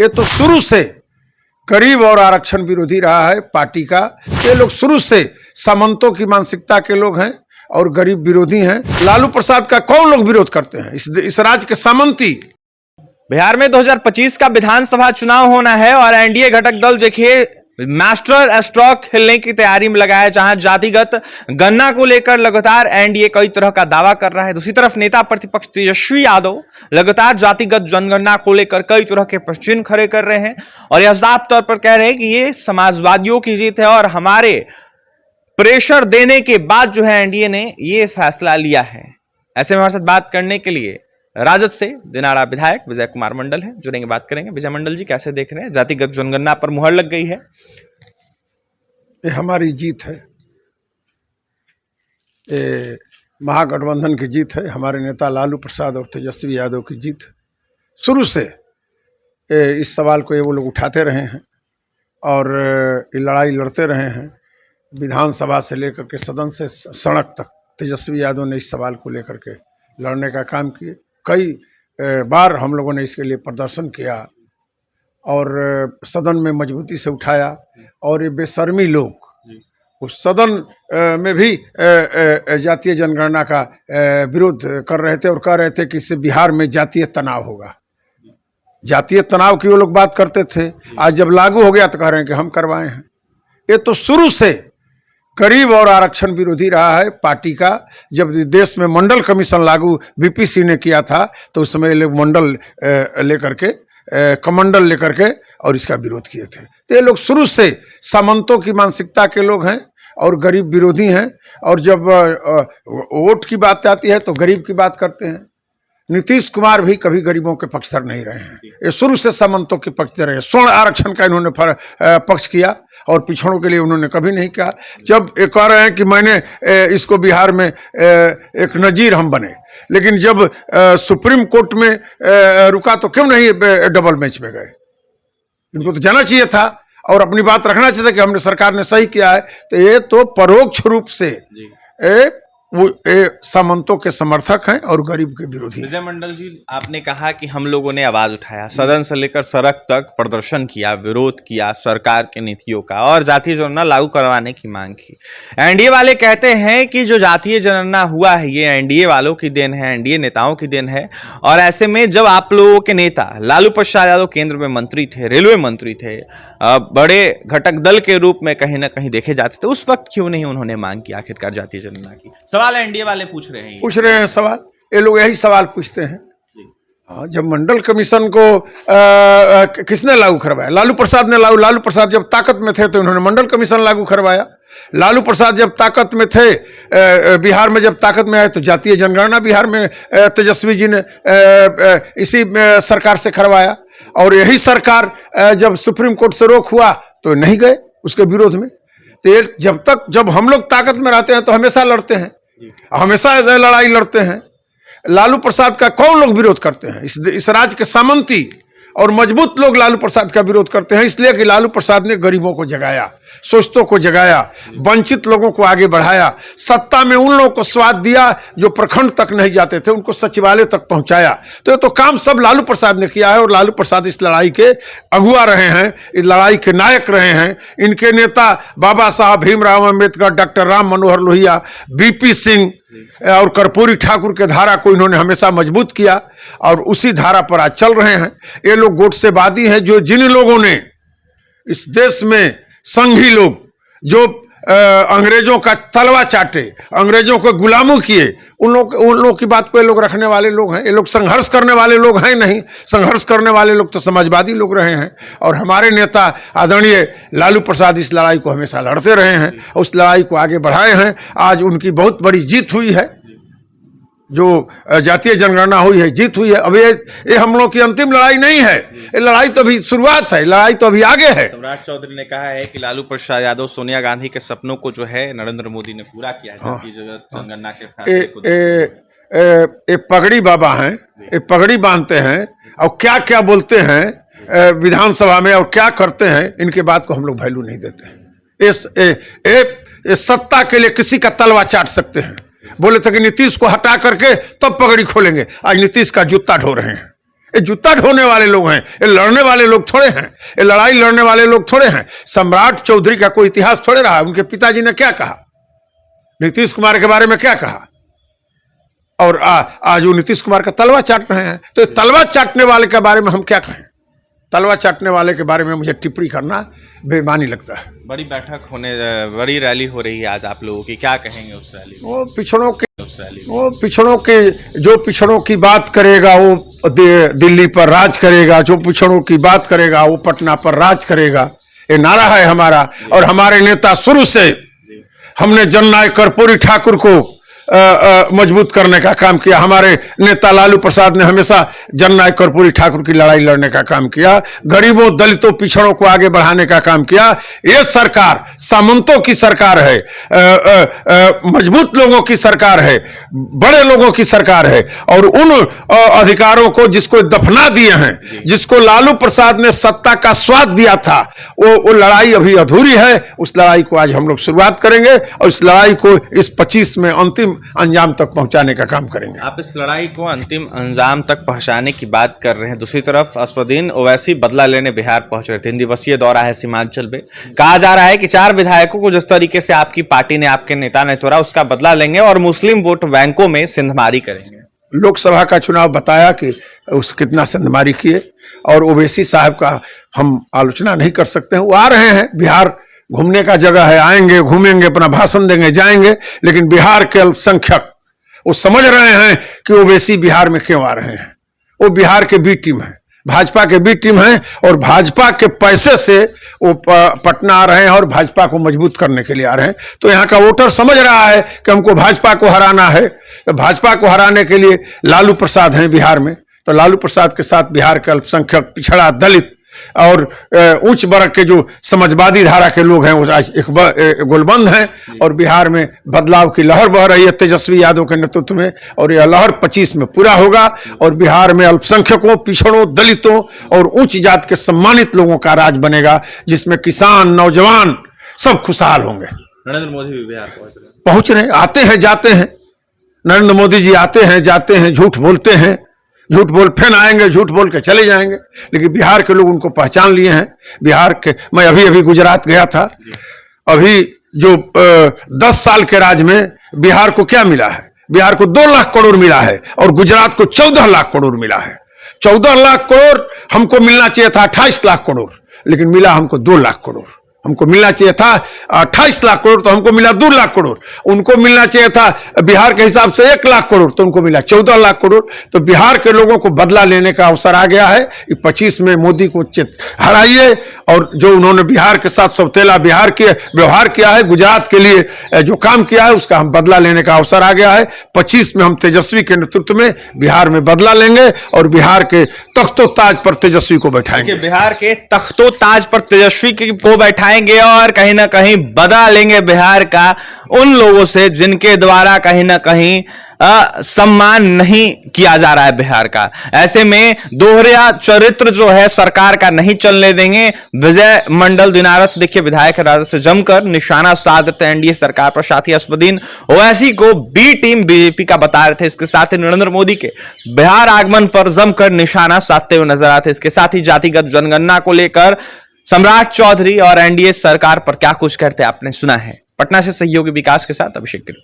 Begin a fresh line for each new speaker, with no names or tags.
ये तो शुरू से गरीब और आरक्षण विरोधी रहा है पार्टी का। ये लोग शुरू से सामंतों की मानसिकता के लोग हैं और गरीब विरोधी हैं। लालू प्रसाद का कौन लोग विरोध करते हैं? इस राज्य के सामंती।
बिहार में 2025 का विधानसभा चुनाव होना है और एनडीए घटक दल देखिए मास्टर स्ट्रोक खेलने की तैयारी में लगा है, जहां जातिगत गणना को लेकर लगातार एनडीए कई तरह का दावा कर रहा है। दूसरी तरफ नेता प्रतिपक्ष तेजस्वी यादव लगातार जातिगत जनगणना को लेकर कई तरह के प्रश्न खड़े कर रहे हैं और यह साफ तौर पर कह रहे हैं कि ये समाजवादियों की जीत है और हमारे प्रेशर देने के बाद जो है एनडीए ने ये फैसला लिया है। ऐसे में हमारे साथ बात करने के लिए राजद से दिनारा विधायक विजय कुमार मंडल है, जुड़ेंगे, बात करेंगे। विजय मंडल जी, कैसे देख रहे हैं? जातिगत जनगणना पर मुहर लग गई है,
ये हमारी जीत है, ये महागठबंधन की जीत है, हमारे नेता लालू प्रसाद और तेजस्वी यादव की जीत है। शुरू से इस सवाल को ये वो लोग उठाते रहे हैं और ये लड़ाई लड़ते रहे हैं, विधानसभा से लेकर के सदन से सड़क तक तेजस्वी यादव ने इस सवाल को लेकर के लड़ने का काम किए। कई बार हम लोगों ने इसके लिए प्रदर्शन किया और सदन में मजबूती से उठाया और ये बेशर्मी लोग उस सदन में भी जातीय जनगणना का विरोध कर रहे थे और कह रहे थे कि इससे बिहार में जातीय तनाव होगा। जातीय तनाव की वो लोग बात करते थे, आज जब लागू हो गया तो कह रहे हैं कि हम करवाए हैं। ये तो शुरू से गरीब और आरक्षण विरोधी रहा है पार्टी का। जब देश में मंडल कमीशन लागू वीपी सिंह ने किया था तो उस समय ये लोग मंडल लेकर के कमंडल लेकर के और इसका विरोध किए थे। तो ये लोग शुरू से सामंतों की मानसिकता के लोग हैं और गरीब विरोधी हैं और जब वोट की बात आती है तो गरीब की बात करते हैं। नीतीश कुमार भी कभी गरीबों के पक्षधर नहीं रहे हैं, ये शुरू से सामंतों के पक्षधर रहे। स्वर्ण आरक्षण का इन्होंने पक्ष किया और पिछड़ों के लिए उन्होंने कभी नहीं कहा। जब ये कह रहे हैं कि मैंने इसको बिहार में एक नजीर हम बने, लेकिन जब सुप्रीम कोर्ट में रुका तो क्यों नहीं डबल मैच में गए? इनको तो जाना चाहिए था और अपनी बात रखना चाहिए था कि हमने सरकार ने सही किया है। तो ये तो परोक्ष रूप से वो सामंतों के समर्थक हैं और गरीब के विरोधी।
विजय मंडल जी, आपने कहा कि हम लोगों ने आवाज उठाया, सदन से लेकर सड़क तक प्रदर्शन किया, विरोध किया सरकार की नीतियों का और जातीय जनगणना लागू करवाने की मांग की। एनडीए वाले कहते हैं कि जो जातीय जनगणना हुआ है ये एनडीए वालों की देन है, एनडीए नेताओं की देन है। और ऐसे में जब आप लोगों के नेता लालू प्रसाद यादव केंद्र में मंत्री थे, रेलवे मंत्री थे, बड़े घटक दल के रूप में कहीं ना कहीं देखे जाते थे, उस वक्त क्यों नहीं उन्होंने मांग की आखिरकार जातीय जनगणना की? सवाल एनडीए वाले पूछ रहे हैं
सवाल। ये लोग यही सवाल पूछते हैं। हाँ, जब मंडल कमीशन को किसने लागू करवाया? लालू प्रसाद ने लालू प्रसाद जब ताकत में थे तो उन्होंने मंडल कमीशन लागू करवाया। लालू प्रसाद जब ताकत में थे, बिहार में जब ताकत में आए तो जातीय जनगणना बिहार में तेजस्वी जी ने इसी सरकार से करवाया। और यही सरकार जब सुप्रीम कोर्ट से रोक हुआ तो नहीं गए उसके विरोध में। तो जब हम लोग ताकत में रहते हैं तो हमेशा लड़ते हैं, हमेशा लड़ाई लड़ते हैं। लालू प्रसाद का कौन लोग विरोध करते हैं? इस राज्य के सामंती और मजबूत लोग लालू प्रसाद का विरोध करते हैं, इसलिए कि लालू प्रसाद ने गरीबों को जगाया, शोषितों को जगाया, वंचित लोगों को आगे बढ़ाया, सत्ता में उन लोगों को स्वाद दिया जो प्रखंड तक नहीं जाते थे, उनको सचिवालय तक पहुंचाया। तो ये तो काम सब लालू प्रसाद ने किया है और लालू प्रसाद इस लड़ाई के अगुआ रहे हैं, इस लड़ाई के नायक रहे हैं। इनके नेता बाबा साहब भीमराव अम्बेडकर, डॉक्टर राम मनोहर लोहिया, बीपी सिंह और कर्पूरी ठाकुर के धारा को इन्होंने हमेशा मजबूत किया और उसी धारा पर आज चल रहे हैं। ये लोग गोडसेवादी हैं, जो जिन लोगों ने इस देश में संघी लोग जो अंग्रेजों का तलवा चाटे, अंग्रेजों को गुलामों किए, उन लोग की बात को ये लोग रखने वाले लोग हैं। ये लोग संघर्ष करने वाले लोग हैं नहीं, संघर्ष करने वाले लोग तो समाजवादी लोग रहे हैं। और हमारे नेता आदरणीय लालू प्रसाद इस लड़ाई को हमेशा लड़ते रहे हैं, उस लड़ाई को आगे बढ़ाए हैं। आज उनकी बहुत बड़ी जीत हुई है, जो जातीय जनगणना हुई है, जीत हुई है। अब ये हम लोग की अंतिम लड़ाई नहीं है, ये लड़ाई तो अभी शुरुआत है, लड़ाई तो अभी आगे है।
सम्राट चौधरी ने कहा है कि लालू प्रसाद यादव सोनिया गांधी के सपनों को जो है नरेंद्र मोदी ने पूरा किया है। जातीय जनगणना के फैसले को
ये पगड़ी बाबा हैं, ये पगड़ी बांधते हैं और क्या क्या बोलते हैं विधानसभा में और क्या करते हैं, इनके बात को हम लोग वैल्यू नहीं देते हैं। इस सत्ता के लिए किसी का तलवा चाट सकते हैं। बोले थे कि नीतीश को हटा करके तब पगड़ी खोलेंगे, आज नीतीश का जूता ढो रहे हैं। ये जूता ढोने वाले लोग हैं, ये लड़ने वाले लोग थोड़े हैं, ये लड़ाई लड़ने वाले लोग थोड़े हैं। सम्राट चौधरी का कोई इतिहास थोड़े रहा। उनके पिताजी ने क्या कहा, नीतीश कुमार के बारे में क्या कहा, और आज वो नीतीश कुमार का तलवा चाट रहे हैं। तो तलवा चाटने वाले के बारे में हम क्या कहें? तलवा चाटने वाले के बारे में मुझे टिप्पणी करना बेईमानी लगता है।
बड़ी बैठक बड़ी रैली हो रही है आज आप लोगों की, क्या कहेंगे उस रैली में?
वो पिछड़ों की बात करेगा वो दिल्ली पर राज करेगा, जो पिछड़ों की बात करेगा वो पटना पर राज करेगा, ये नारा है हमारा। और हमारे नेता शुरू से हमने जननायक कर्पूरी ठाकुर को मजबूत करने का काम किया। हमारे नेता लालू प्रसाद ने हमेशा जननायक कर्पूरी ठाकुर की लड़ाई लड़ने का काम किया, गरीबों दलितों पिछड़ों को आगे बढ़ाने का काम किया। ये सरकार सामंतों की सरकार है, मजबूत लोगों की सरकार है, बड़े लोगों की सरकार है। और उन अधिकारों को जिसको दफना दिए हैं, जिसको लालू प्रसाद ने सत्ता का स्वाद दिया था, वो लड़ाई अभी अधूरी है। उस लड़ाई को आज हम लोग शुरुआत करेंगे और इस लड़ाई को इस 25 में अंतिम अंजाम तक पहुंचाने का काम करेंगे।
आप इस लड़ाई को अंतिम अंजाम तक पहुंचाने की बात कर रहे हैं। दूसरी तरफ असदुद्दीन ओवैसी बदला लेने बिहार पहुंच रहे। 3 दिवसीय दौरा है सीमांचल में। कहा जा रहा है कि 4 विधायकों को जिस तरीके से आपकी पार्टी ने, आपके नेता ने तोड़ा, उसका बदला लेंगे और मुस्लिम वोट बैंकों में सिंधमारी करेंगे।
लोकसभा का चुनाव बताया कि उस कितना सिंधमारी किए, और ओवैसी साहब का हम आलोचना नहीं कर सकते हैं। वो आ रहे हैं, बिहार घूमने का जगह है, आएंगे, घूमेंगे, अपना भाषण देंगे, जाएंगे। लेकिन बिहार के अल्पसंख्यक वो समझ रहे हैं कि ओवैसी बिहार में क्यों आ रहे हैं। वो बिहार के बी टीम है, भाजपा के बी टीम है, और भाजपा के पैसे से वो पटना आ रहे हैं और भाजपा को मजबूत करने के लिए आ रहे हैं। तो यहाँ का वोटर समझ रहा है कि हमको भाजपा को हराना है। तो भाजपा को हराने के लिए लालू प्रसाद हैं बिहार में, तो लालू प्रसाद के साथ बिहार के अल्पसंख्यक, पिछड़ा, दलित और उच्च वर्ग के जो समाजवादी धारा के लोग हैं वो आज एक गोलबंद हैं। और बिहार में बदलाव की लहर बह रही है तेजस्वी यादव के नेतृत्व में, और यह लहर 25 में पूरा होगा। और बिहार में अल्पसंख्यकों, पिछड़ों, दलितों और उच्च जात के सम्मानित लोगों का राज बनेगा, जिसमें किसान, नौजवान सब खुशहाल होंगे।
नरेंद्र मोदी भी बिहार
पहुंच रहे, आते हैं, जाते हैं। नरेंद्र मोदी जी आते हैं, जाते हैं, झूठ बोलते हैं, झूठ बोल फिर आएंगे, झूठ बोल के चले जाएंगे। लेकिन बिहार के लोग उनको पहचान लिए हैं। बिहार के, मैं अभी गुजरात गया था। अभी जो 10 साल के राज में बिहार को क्या मिला है? बिहार को 2 लाख करोड़ मिला है, और गुजरात को 14 लाख करोड़ मिला है। 14 लाख करोड़ हमको मिलना चाहिए था 28 लाख करोड़, लेकिन मिला हमको 2 लाख करोड़। हमको मिलना चाहिए था 28 लाख करोड़, तो हमको मिला 2 लाख करोड़। उनको मिलना चाहिए था बिहार के हिसाब से 1 लाख करोड़, तो उनको मिला 14 लाख करोड़। तो बिहार के लोगों को बदला लेने का अवसर आ गया है। 25 में मोदी को हराइए, और जो उन्होंने बिहार के साथ सौतेला व्यवहार किया है, गुजरात के लिए जो काम किया है, उसका हम बदला लेने का अवसर आ गया है। 25 में हम तेजस्वी के नेतृत्व में बिहार में बदला लेंगे और बिहार के तख्तो ताज पर तेजस्वी को बैठाएंगे।
बिहार के तख्तो ताज पर तेजस्वी को बैठाएंगे और कहीं ना कहीं बदला लेंगे बिहार का उन लोगों से जिनके द्वारा कहीं ना कहीं सम्मान नहीं किया जा रहा है बिहार का। ऐसे में दोहरा चरित्र जो है सरकार का नहीं चलने देंगे। विजय मंडल दिनारस देखिए विधायक राजद से जमकर निशाना साधते एनडीए सरकार पर। साथ ही असदुद्दीन ओवैसी को बी टीम बीजेपी का बता रहे थे। इसके साथ ही नरेंद्र मोदी के बिहार आगमन पर जमकर निशाना साधते हुए नजर आते। इसके साथ ही जातिगत जनगणना को लेकर सम्राट चौधरी और एनडीए सरकार पर क्या कुछ कहते आपने सुना है। पटना से सहयोगी विकास के साथ अभिषेक।